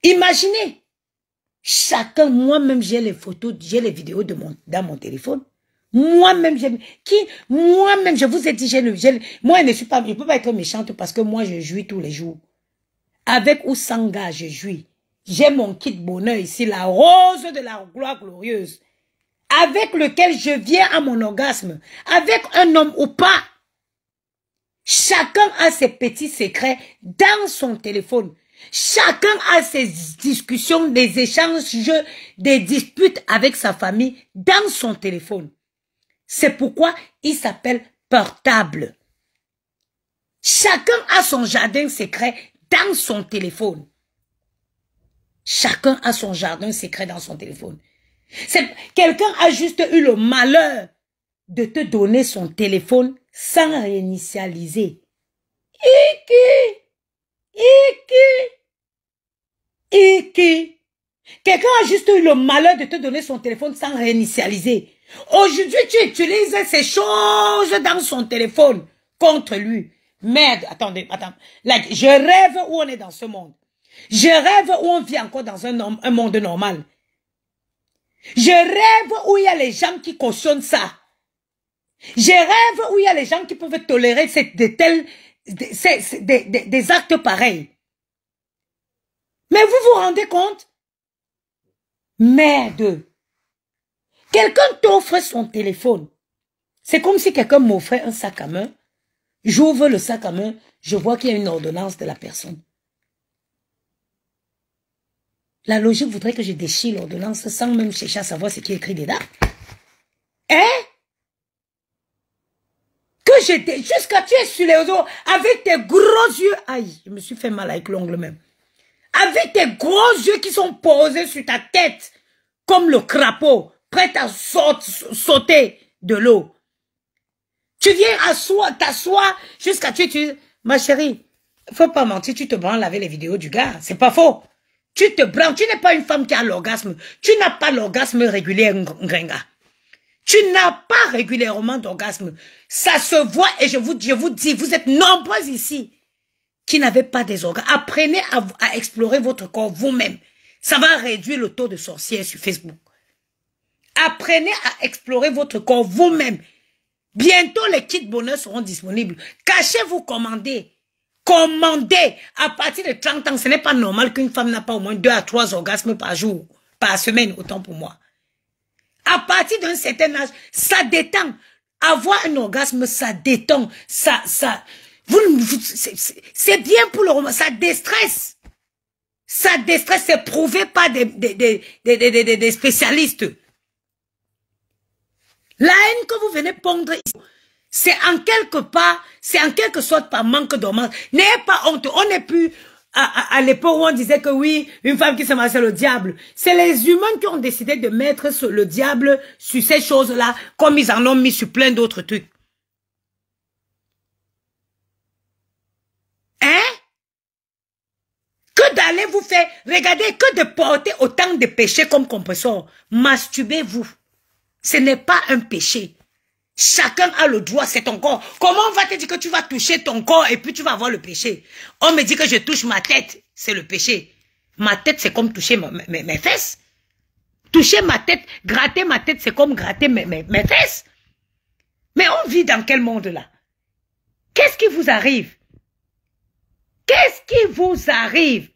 Imaginez. Chacun, moi-même, j'ai les photos, j'ai les vidéos dans mon téléphone. Moi-même, moi-même, je vous ai dit, moi, je ne peux pas être méchante parce que moi, je jouis tous les jours. Avec ou sans gars, je jouis. J'ai mon kit bonheur ici, la rose de la gloire glorieuse, avec lequel je viens à mon orgasme, avec un homme ou pas. Chacun a ses petits secrets dans son téléphone. Chacun a ses discussions, des échanges, des disputes avec sa famille dans son téléphone. C'est pourquoi il s'appelle portable. Chacun a son jardin secret dans son téléphone. Chacun a son jardin secret dans son téléphone. Quelqu'un a juste eu le malheur de te donner son téléphone sans réinitialiser. Quelqu'un a juste eu le malheur de te donner son téléphone sans réinitialiser. Aujourd'hui, tu utilises ces choses dans son téléphone contre lui. Merde, attendez. Je rêve où on est dans ce monde. Je rêve où on vit encore dans un monde normal. Je rêve où il y a les gens qui cautionnent ça. Je rêve où il y a les gens qui peuvent tolérer des actes pareils. Mais vous vous rendez compte? Merde. Quelqu'un t'offre son téléphone. C'est comme si quelqu'un m'offrait un sac à main. J'ouvre le sac à main, je vois qu'il y a une ordonnance de la personne. La logique voudrait que je déchire l'ordonnance sans même chercher à savoir ce qui est écrit dedans. Hein? Jusqu'à tu es sur les réseaux avec tes gros yeux. Aïe, je me suis fait mal avec l'ongle même. Avec tes gros yeux qui sont posés sur ta tête, comme le crapaud, prêt à sauter de l'eau. Tu viens t'asseoir jusqu'à ma chérie, faut pas mentir, tu te branles avec les vidéos du gars, c'est pas faux. Tu te branles, tu n'es pas une femme qui a l'orgasme. Tu n'as pas l'orgasme régulier, Ngrenga. Tu n'as pas régulièrement d'orgasme. Ça se voit et je vous dis, vous êtes nombreux ici qui n'avez pas des orgasmes. Apprenez à explorer votre corps vous-même. Ça va réduire le taux de sorcières sur Facebook. Apprenez à explorer votre corps vous-même. Bientôt, les kits bonheur seront disponibles. Cachez-vous, commandez. Commandez. À partir de 30 ans, ce n'est pas normal qu'une femme n'a pas au moins 2 à 3 orgasmes par jour, par semaine, autant pour moi. À partir d'un certain âge, ça détend. Avoir un orgasme, ça détend. C'est bien pour le roman. Ça déstresse. Ça déstresse. C'est prouvé par des spécialistes. La haine que vous venez pondre ici, c'est en quelque sorte par manque d'hormones. N'ayez pas honte. On n'est plus à l'époque où on disait que oui, une femme qui se marie, c'est le diable. C'est les humains qui ont décidé de mettre le diable sur ces choses-là, comme ils en ont mis sur plein d'autres trucs. Hein? Que d'aller vous faire, regardez, que de porter autant de péchés comme compresseur. Masturbez-vous. Ce n'est pas un péché. Chacun a le droit, c'est ton corps. Comment on va te dire que tu vas toucher ton corps et puis tu vas avoir le péché? On me dit que je touche ma tête, c'est le péché. Ma tête, c'est comme toucher mes fesses. Toucher ma tête, gratter ma tête, c'est comme gratter mes fesses. Mais on vit dans quel monde là? Qu'est-ce qui vous arrive? Qu'est-ce qui vous arrive?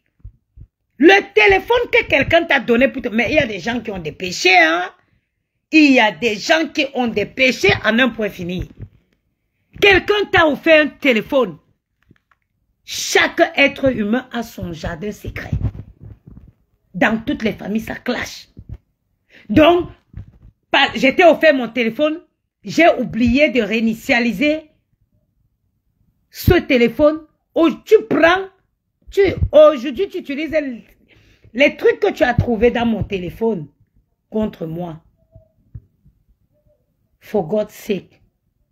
Le téléphone que quelqu'un t'a donné pour te... Mais il y a des gens qui ont des péchés, hein? Il y a des gens qui ont des péchés en un point fini. Quelqu'un t'a offert un téléphone. Chaque être humain a son jardin secret. Dans toutes les familles, ça clash. Donc, j'étais offert mon téléphone. J'ai oublié de réinitialiser ce téléphone. Oh, tu prends. Aujourd'hui, tu utilises les trucs que tu as trouvés dans mon téléphone contre moi. For God's sake,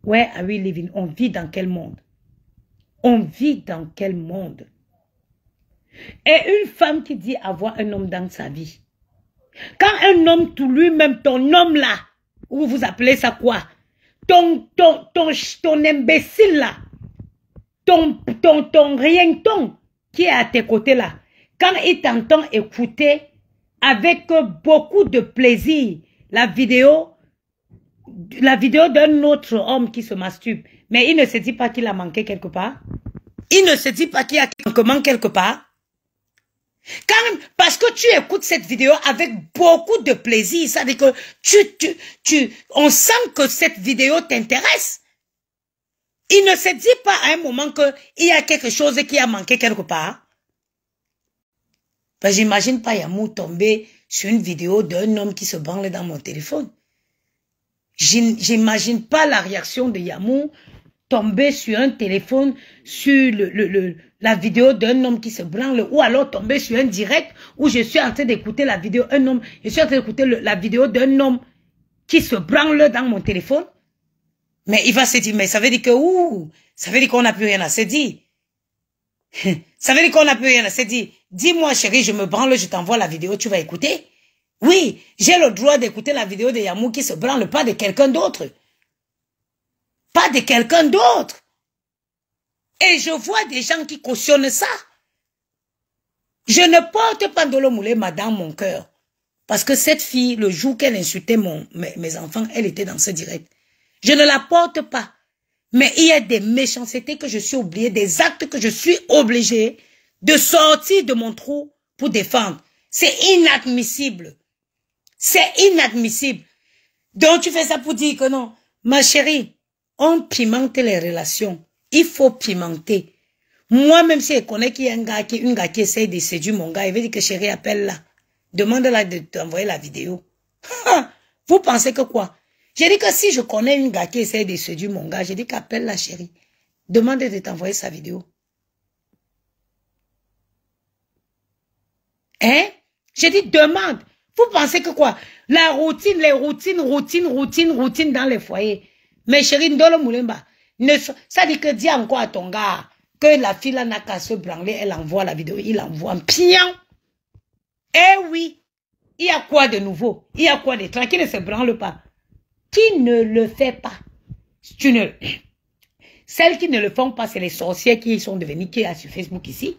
where are we living? On vit dans quel monde? On vit dans quel monde? Et une femme qui dit avoir un homme dans sa vie. Quand un homme, tout lui-même, ton homme là, ou vous appelez ça quoi? Ton imbécile là, ton rien-ton qui est à tes côtés là, quand il t'entend écouter avec beaucoup de plaisir la vidéo d'un autre homme qui se masturbe, mais il ne se dit pas qu'il a manqué quelque part. Il ne se dit pas qu'il y a un manquement quelque part. Parce que tu écoutes cette vidéo avec beaucoup de plaisir, ça veut dire que on sent que cette vidéo t'intéresse. Il ne se dit pas à un moment qu'il y a quelque chose qui a manqué quelque part. Ben, j'imagine pas Yamou tomber sur une vidéo d'un homme qui se branle dans mon téléphone. J'imagine pas la réaction de Yamou tomber sur un téléphone, sur la vidéo d'un homme qui se branle, ou alors tomber sur un direct où je suis en train d'écouter la vidéo je suis en train d'écouter la vidéo d'un homme qui se branle dans mon téléphone. Mais il va se dire, mais ça veut dire que, ça veut dire qu'on n'a plus rien à se dire. Ça veut dire qu'on n'a plus rien à se dire. Dis-moi, chérie, je me branle, je t'envoie la vidéo, tu vas écouter. Oui, j'ai le droit d'écouter la vidéo de Yamou qui se branle, pas de quelqu'un d'autre. Pas de quelqu'un d'autre. Et je vois des gens qui cautionnent ça. Je ne porte pas Ndolo Moulema dans mon cœur. Parce que cette fille, le jour qu'elle insultait mes enfants, elle était dans ce direct. Je ne la porte pas. Mais il y a des méchancetés que je suis obligée, des actes que je suis obligée de sortir de mon trou pour défendre. C'est inadmissible. C'est inadmissible. Donc tu fais ça pour dire que non. Ma chérie, on pimente les relations. Il faut pimenter. Moi, même si je connais qu'il y a une gars qui essaye de séduire mon gars, il veut dire que chérie, appelle-la. Demande-la de t'envoyer la vidéo. Vous pensez que quoi? J'ai dit que si je connais une gars qui essaye de séduire mon gars, j'ai dit qu'appelle la chérie. Demande de t'envoyer sa vidéo. Hein? J'ai dit demande. Vous pensez que quoi? La routine, les routines dans les foyers. Mais chérie, Ndolo Moulemba, ça dit que dis encore à ton gars que la fille n'a qu'à se branler, elle envoie la vidéo, il envoie un pion. Eh oui, il y a quoi de nouveau? Il y a quoi de tranquille, ne se branle pas. Qui ne le fait pas? Celles qui ne le font pas, c'est les sorcières qui sont devenues, qui est sur Facebook ici.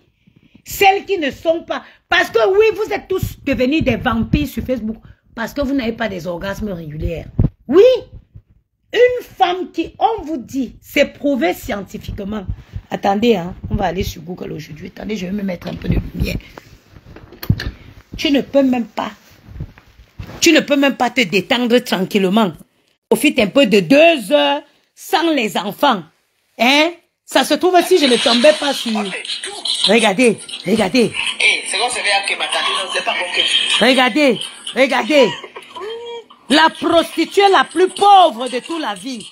Celles qui ne sont pas... Parce que oui, vous êtes tous devenus des vampires sur Facebook. Parce que vous n'avez pas des orgasmes réguliers. Oui. Une femme qui, on vous dit, c'est prouvé scientifiquement. Attendez, hein, on va aller sur Google aujourd'hui. Attendez, je vais me mettre un peu de lumière. Tu ne peux même pas te détendre tranquillement. Profite un peu de 2 heures sans les enfants. Hein? Ça se trouve si je ne tombais pas sur... Regardez. Regardez. La prostituée la plus pauvre de toute la vie.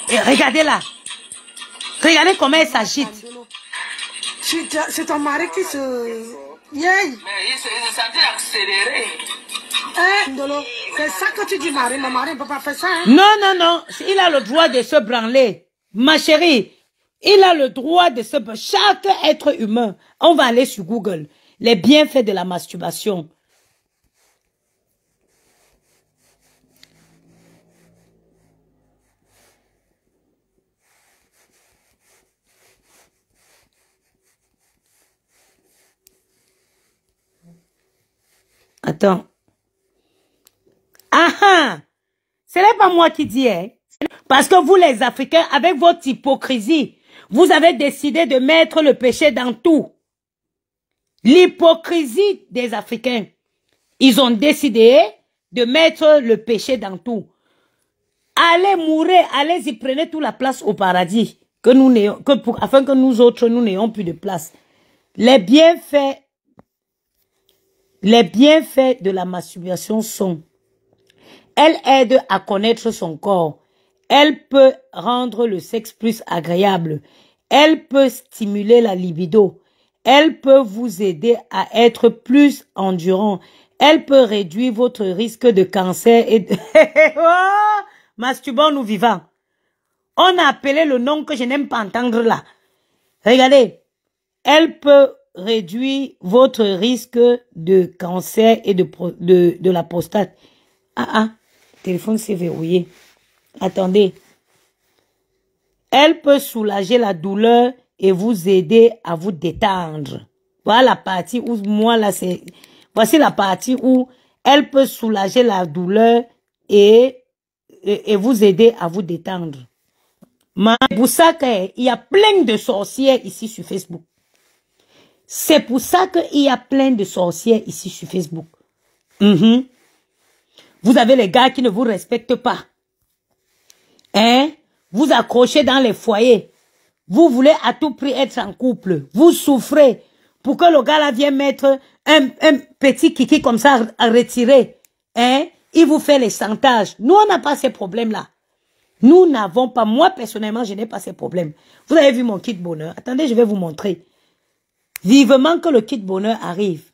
Et regardez-la. Regardez comment elle s'agite. C'est ton mari qui se... Yeah. Mais il se sentait accéléré. Ndolo, c'est ça que tu dis, mari. Mon mari ne peut pas faire ça. Hein? Non. Il a le droit de se branler. Ma chérie, il a le droit de se branler. Chaque être humain, on va aller sur Google. Les bienfaits de la masturbation. Attends. Ce n'est pas moi qui dis, hein. Parce que vous les Africains, avec votre hypocrisie, vous avez décidé de mettre le péché dans tout. L'hypocrisie des Africains. Ils ont décidé de mettre le péché dans tout. Allez mourir, allez-y, prenez toute la place au paradis. Afin que nous autres, nous n'ayons plus de place. Les bienfaits de la masturbation sont: elle aide à connaître son corps. Elle peut rendre le sexe plus agréable. Elle peut stimuler la libido. Elle peut vous aider à être plus endurant. Elle peut réduire votre risque de cancer et de... Oh, masturbons-nous vivants. On a appelé le nom que je n'aime pas entendre là. Regardez. Elle peut réduire votre risque de cancer et de la prostate. Le téléphone s'est verrouillé. Attendez. Elle peut soulager la douleur et vous aider à vous détendre. Voilà la partie où moi là c'est... Voici la partie où elle peut soulager la douleur et vous aider à vous détendre. C'est pour ça qu'il y a plein de sorcières ici sur Facebook. C'est pour ça qu'il y a plein de sorcières ici sur Facebook. Vous avez les gars qui ne vous respectent pas. Hein? Vous accrochez dans les foyers. Vous voulez à tout prix être en couple. Vous souffrez pour que le gars là vienne mettre un petit kiki comme ça à retirer. Hein? Il vous fait les chantages. Nous, on n'a pas ces problèmes-là. Nous n'avons pas, moi personnellement, je n'ai pas ces problèmes. Vous avez vu mon kit bonheur. Attendez, je vais vous montrer. Vivement que le kit bonheur arrive.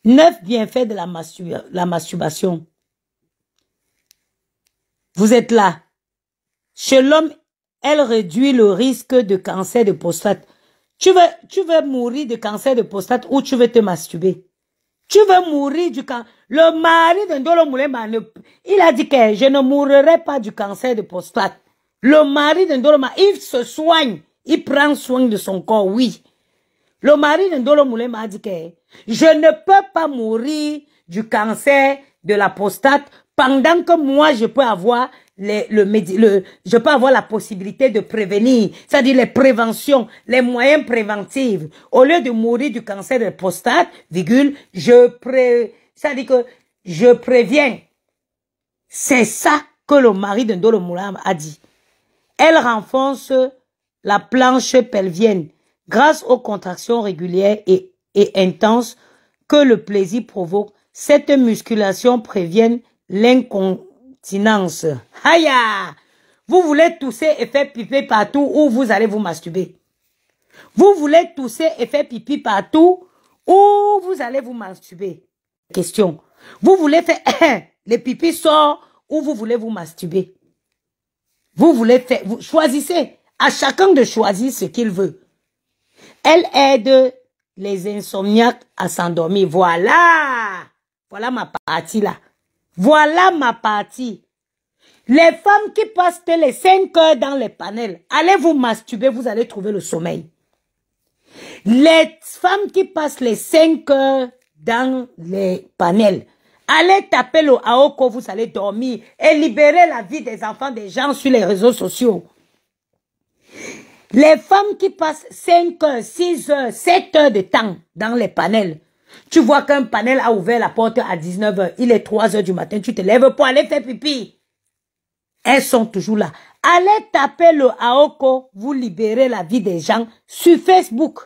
9 bienfaits de la masturbation. Vous êtes là. Chez l'homme, elle réduit le risque de cancer de prostate. Tu veux mourir de cancer de prostate ou tu veux te masturber? Tu veux mourir du cancer. Le mari de Ndolo Moulema, il a dit que je ne mourrai pas du cancer de prostate. Le mari de Ndolo Moulema, il se soigne. Il prend soin de son corps, oui. Le mari de Ndolo Moulema a dit que je ne peux pas mourir du cancer de la prostate pendant que moi je peux avoir je peux avoir la possibilité de prévenir, c'est-à-dire les préventions, les moyens préventifs. Au lieu de mourir du cancer de la prostate, virgule, c'est-à-dire que je préviens. C'est ça que le mari de Ndolo Moulema a dit. Elle renforce la planche pelvienne grâce aux contractions régulières et intenses que le plaisir provoque. Cette musculation prévient l'incontinence. Aïe! Vous voulez tousser et faire pipi partout où vous allez vous masturber. Vous voulez tousser et faire pipi partout où vous allez vous masturber. Question. Vous voulez faire les pipis sortent où vous voulez vous masturber. Vous voulez faire, vous choisissez. À chacun de choisir ce qu'il veut. Elle aide les insomniaques à s'endormir. Voilà. Voilà ma partie là. Voilà ma partie. Les femmes qui passent les 5 heures dans les panels, allez vous masturber, vous allez trouver le sommeil. Les femmes qui passent les 5 heures dans les panels, allez taper le AOCO, vous allez dormir et libérer la vie des enfants des gens sur les réseaux sociaux. Les femmes qui passent 5 heures, 6 heures, 7 heures de temps dans les panels, tu vois qu'un panel a ouvert la porte à 19 heures, il est 3 heures du matin, tu te lèves pour aller faire pipi. Elles sont toujours là. Allez taper le AOCO, vous libérez la vie des gens sur Facebook.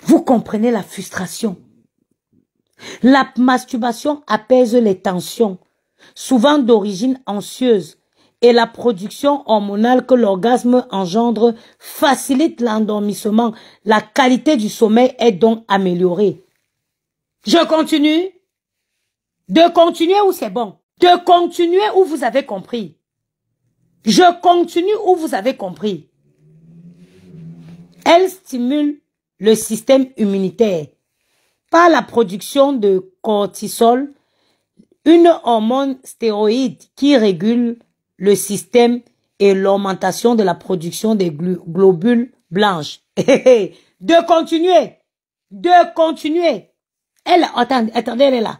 Vous comprenez la frustration. La masturbation apaise les tensions, souvent d'origine anxieuse, et la production hormonale que l'orgasme engendre facilite l'endormissement. La qualité du sommeil est donc améliorée. Je continue. De continuer où c'est bon. De continuer où vous avez compris. Je continue où vous avez compris. Elle stimule le système immunitaire par la production de cortisol, une hormone stéroïde qui régule le système et l'augmentation de la production des globules blanches. De continuer. De continuer. Attendez, elle est là.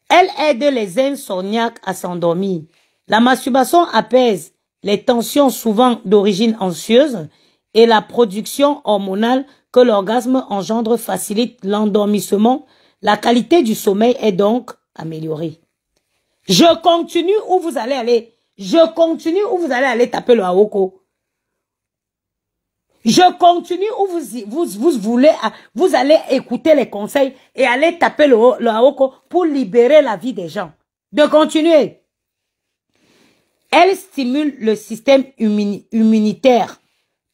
Elle aide les insomniaques à s'endormir. La masturbation apaise les tensions souvent d'origine anxieuse et la production hormonale que l'orgasme engendre facilite l'endormissement. La qualité du sommeil est donc améliorée. Je continue où vous allez aller. Je continue où vous allez aller taper le AOCO. Je continue où vous voulez, vous allez écouter les conseils et aller taper le AOCO pour libérer la vie des gens. De continuer. Elle stimule le système immunitaire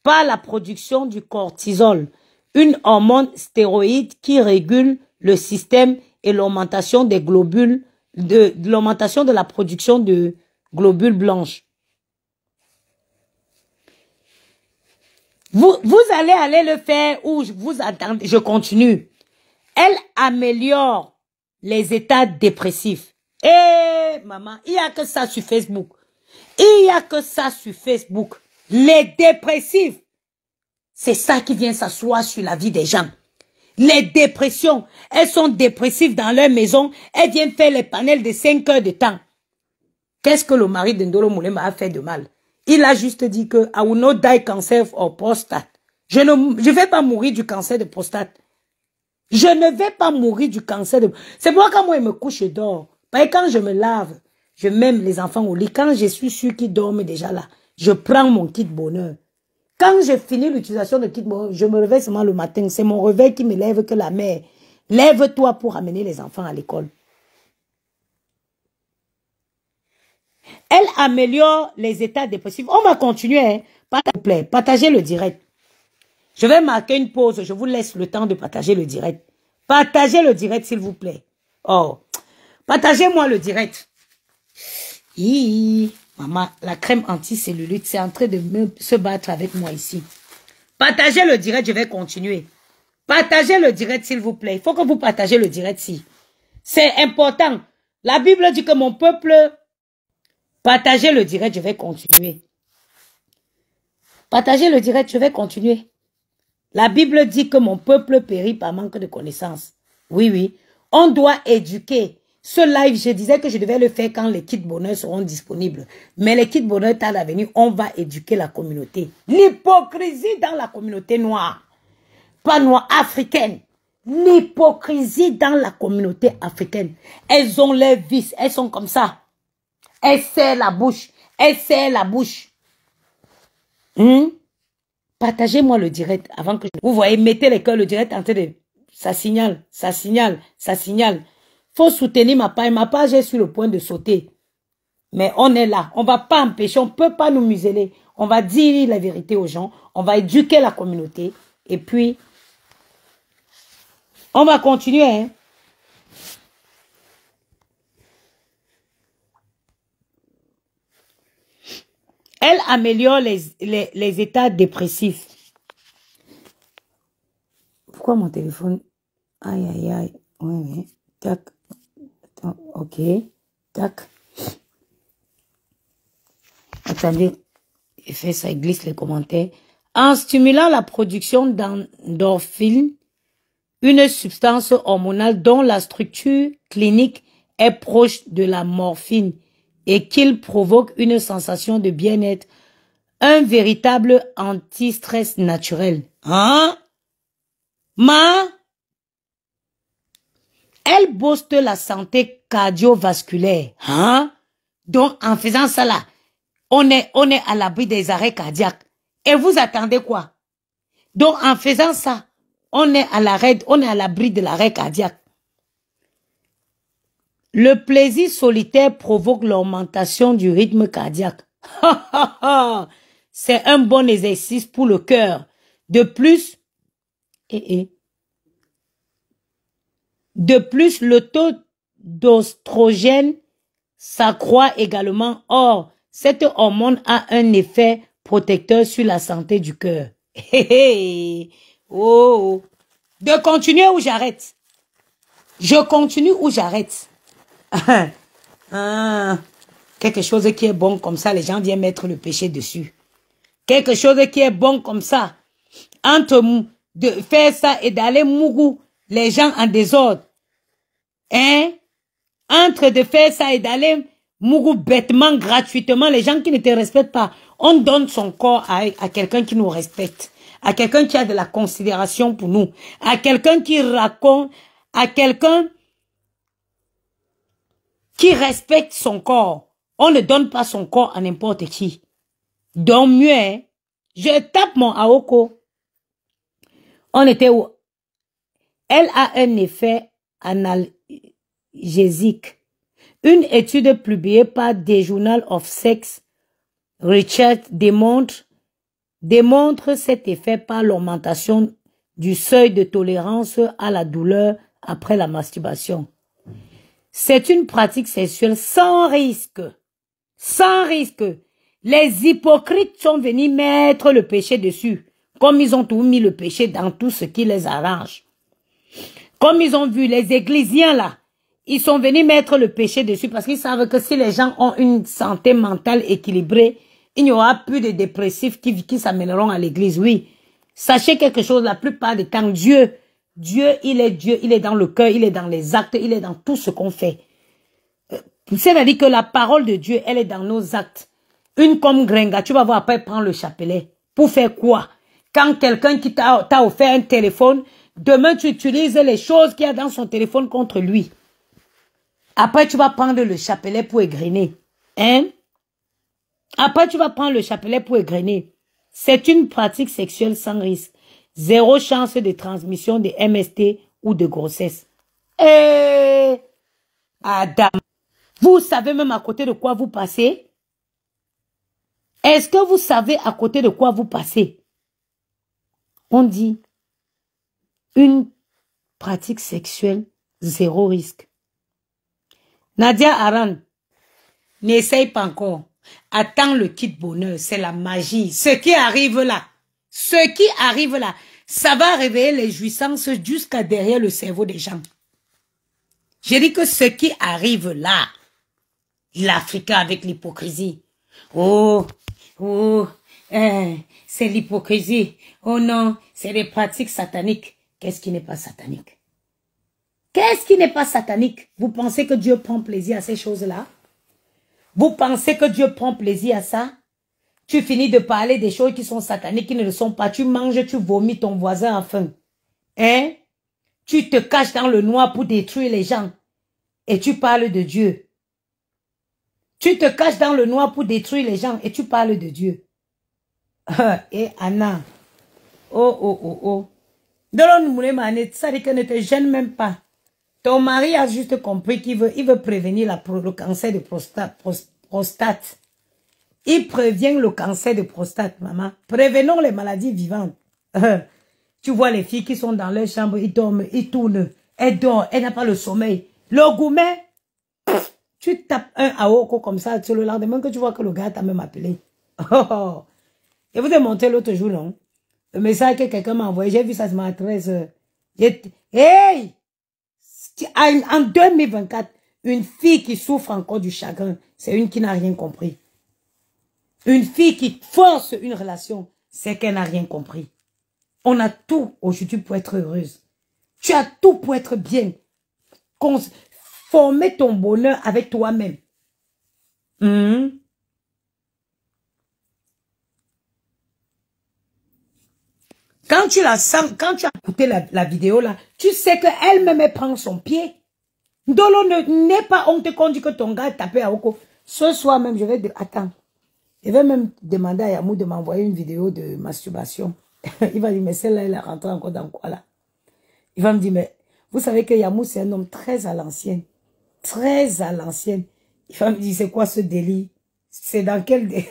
par la production du cortisol, une hormone stéroïde qui régule le système et l'augmentation des globules, l'augmentation de la production de globules blanches. Vous allez aller le faire ou vous attendez, je continue. Elle améliore les états dépressifs. Eh, maman, il n'y a que ça sur Facebook. Il n'y a que ça sur Facebook. Les dépressifs, c'est ça qui vient s'asseoir sur la vie des gens. Les dépressions, elles sont dépressives dans leur maison, elles viennent faire les panels de 5 heures de temps. Qu'est-ce que le mari de Ndolo Moulema a fait de mal? Il a juste dit que I will not die cancer or prostate. Je ne vais pas mourir du cancer de prostate. Je ne vais pas mourir du cancer de... C'est pourquoi quand moi je me couche, je dors. Parce que quand je me lave, je mets les enfants au lit. Quand je suis sûr qu'ils dorment déjà là, je prends mon kit bonheur. Quand j'ai fini l'utilisation de kit bonheur, je me réveille seulement le matin. C'est mon réveil qui me lève que la mère. Lève-toi pour amener les enfants à l'école. Elle améliore les états dépressifs. On va continuer. Hein. S'il vous plaît, partagez le direct. Je vais marquer une pause. Je vous laisse le temps de partager le direct. Partagez le direct, s'il vous plaît. Oh, partagez-moi le direct. Maman, la crème anti-cellulite, c'est en train de se battre avec moi ici. Partagez le direct, je vais continuer. Partagez le direct, s'il vous plaît. Il faut que vous partagez le direct, si. C'est important. La Bible dit que mon peuple... Partagez le direct, je vais continuer. Partagez le direct, je vais continuer. La Bible dit que mon peuple périt par manque de connaissances. Oui, oui. On doit éduquer. Ce live, je disais que je devais le faire quand les kits bonheur seront disponibles. Mais les kits bonheur, à l'avenir, on va éduquer la communauté. L'hypocrisie dans la communauté noire. Pas noire, africaine. L'hypocrisie dans la communauté africaine. Elles ont leurs vices, elles sont comme ça. Elle serre la bouche. Elle serre la bouche. Partagez-moi le direct avant que je... Vous voyez, mettez les cœurs, le direct en train de... Ça signale, ça signale, ça signale. Faut soutenir ma page. Ma page est sur le point de sauter. Mais on est là. On ne va pas empêcher. On ne peut pas nous museler. On va dire la vérité aux gens. On va éduquer la communauté. Et puis, on va continuer, hein. Elle améliore les états dépressifs. Pourquoi mon téléphone? Aïe, aïe, aïe. Ouais. Tac. Attends, ok. Tac. Attendez. Il fait ça, il glisse les commentaires. En stimulant la production d'endorphines, une substance hormonale dont la structure clinique est proche de la morphine, et qu'il provoque une sensation de bien-être, un véritable anti-stress naturel. Hein? Elle booste la santé cardiovasculaire. Hein? Donc, en faisant ça là, on est à l'abri des arrêts cardiaques. Et vous attendez quoi? Donc, en faisant ça, on est à l'abri de l'arrêt cardiaque. Le plaisir solitaire provoque l'augmentation du rythme cardiaque. C'est un bon exercice pour le cœur. De plus, le taux d'oestrogène s'accroît également. Or, cette hormone a un effet protecteur sur la santé du cœur. Oh. De continuer ou j'arrête? Je continue ou j'arrête? Quelque chose qui est bon comme ça, les gens viennent mettre le péché dessus. Quelque chose qui est bon comme ça, entre de faire ça et d'aller mougou les gens en désordre. Hein? Entre de faire ça et d'aller mougou bêtement, gratuitement, les gens qui ne te respectent pas. On donne son corps à quelqu'un qui nous respecte, à quelqu'un qui a de la considération pour nous, à quelqu'un qui raconte, à quelqu'un qui respecte son corps. On ne donne pas son corps à n'importe qui. Donc mieux, hein? Je tape mon Aoko. On était où? Elle a un effet analgésique. Une étude publiée par The Journal of Sex Research démontre cet effet par l'augmentation du seuil de tolérance à la douleur après la masturbation. C'est une pratique sexuelle sans risque. Sans risque. Les hypocrites sont venus mettre le péché dessus. Comme ils ont tout mis le péché dans tout ce qui les arrange. Comme ils ont vu les ecclésiens là. Ils sont venus mettre le péché dessus parce qu'ils savent que si les gens ont une santé mentale équilibrée, il n'y aura plus de dépressifs qui s'amèneront à l'église. Oui. Sachez quelque chose, la plupart du temps, Dieu, il est dans le cœur, il est dans les actes, il est dans tout ce qu'on fait. C'est-à-dire que la parole de Dieu, elle est dans nos actes. Une comme Gringa, tu vas voir après prendre le chapelet. Pour faire quoi? Quand quelqu'un qui t'a offert un téléphone, demain tu utilises les choses qu'il y a dans son téléphone contre lui. Après tu vas prendre le chapelet pour égrener. Hein? Après tu vas prendre le chapelet pour égrener. C'est une pratique sexuelle sans risque. Zéro chance de transmission de MST ou de grossesse. Et Adam, vous savez même à côté de quoi vous passez? Est-ce que vous savez à côté de quoi vous passez? On dit une pratique sexuelle, zéro risque. Nadia Aran, n'essaye pas encore. Attends le kit bonheur, c'est la magie. Ce qui arrive là, ça va réveiller les jouissances jusqu'à derrière le cerveau des gens. J'ai dit que ce qui arrive là, l'Africain avec l'hypocrisie. Oh, c'est l'hypocrisie. Oh non, c'est des pratiques sataniques. Qu'est-ce qui n'est pas satanique? Qu'est-ce qui n'est pas satanique? Vous pensez que Dieu prend plaisir à ces choses-là? Vous pensez que Dieu prend plaisir à ça? Tu finis de parler des choses qui sont sataniques, qui ne le sont pas. Tu manges, tu vomis ton voisin à faim. Hein? Tu te caches dans le noir pour détruire les gens. Et tu parles de Dieu. Tu te caches dans le noir pour détruire les gens et tu parles de Dieu. Et Anna. Oh. Ça dit que ne te gêne même pas. Ton mari a juste compris qu'il veut prévenir le cancer de prostate. Il prévient le cancer de prostate, maman. Prévenons les maladies vivantes. Tu vois les filles qui sont dans leur chambre, ils dorment, ils tournent. Elle dort, elle n'a pas le sommeil. Le gourmet, tu tapes un aoko comme ça, sur le lendemain que tu vois que le gars t'a même appelé. Je vous ai montré l'autre jour, non? Le message que quelqu'un m'a envoyé, j'ai vu ça ce matin à 13h. Hey! En 2024, une fille qui souffre encore du chagrin, c'est une qui n'a rien compris. Une fille qui force une relation, c'est qu'elle n'a rien compris. On a tout aujourd'hui pour être heureuse. Tu as tout pour être bien. Former ton bonheur avec toi-même. Quand tu la sens, quand tu as écouté la vidéo là, tu sais qu'elle-même prend son pied. Dolo n'est pas honte qu'on dit que ton gars tapé à Oko. Ce soir même, je vais... Attends. Je vais même demander à Yamou de m'envoyer une vidéo de masturbation. Il va dire, mais celle-là, elle est rentrée encore dans quoi là? Il va me dire, mais vous savez que Yamou, c'est un homme très à l'ancienne. Très à l'ancienne. Il va me dire, c'est quoi ce délit? C'est dans quel délit?